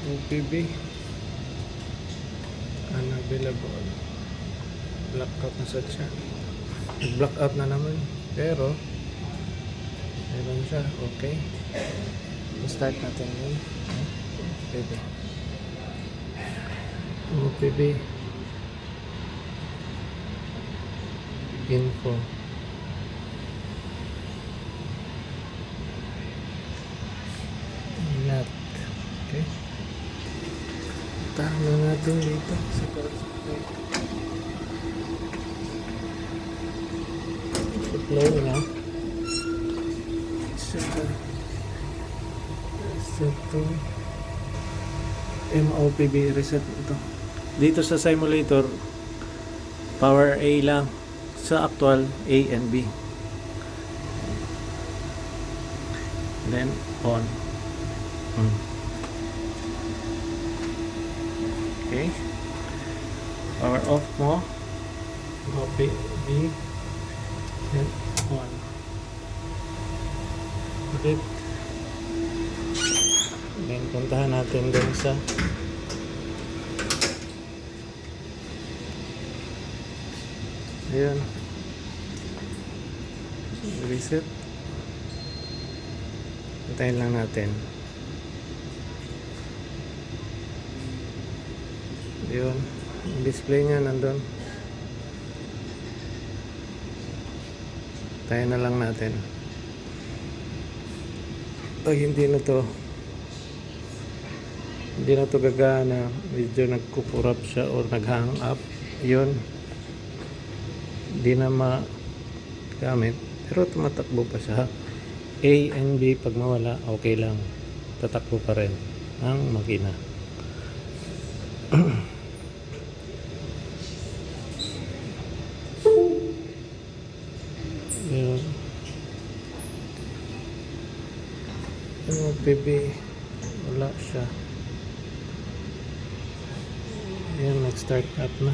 OPB unavailable. Blackout na siya. Nag-blackout na naman. Pero meron siya. Okay. Start natin yun. OPB. OPB info. Not. Okay. Tahan na natin dito sa supply na. Set to MOPB reset ito. Dito sa simulator power A lang, sa actual A and B. Then on. Okay. Power off mo. B. Then on. Okay. Then puntahan natin dun sa ayan. Reset. Hintayin lang natin. Yun. Yung display niya nandun. Hintayin na lang natin. Pag hindi na to gagana, medyo nagkukurap siya or naghang up, yun, hindi na magamit. Pero tumatakbo pa siya. A and B pag mawala, okay lang. Tatakbo pa rin ang makina. Yun. Yung PB, wala siya. Yan, nag-start up na.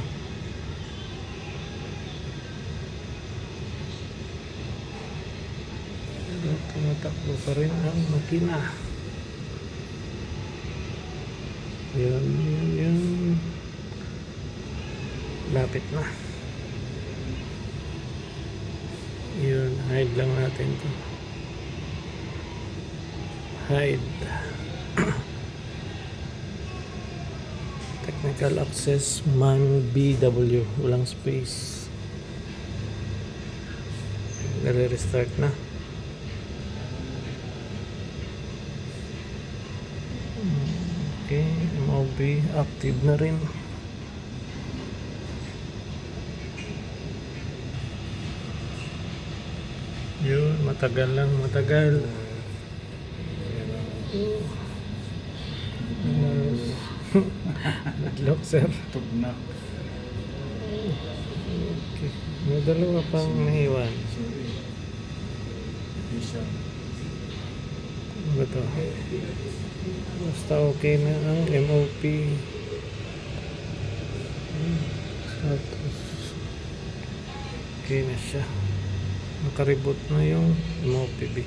Tumatakbo pa rin ang makina. Yun. Lapit na. Yun, hide lang natin to. Hide. Technical access man BW, walang space. Nare-restart na. Okay, MOB active na rin. Yun, matagal. Naglock, sir. Tugna. Okay. May dalawa pang naiwan. Ano ba ito? Basta okay na ang MOP status. Okay na siya. Nakareboot na yung MOPB.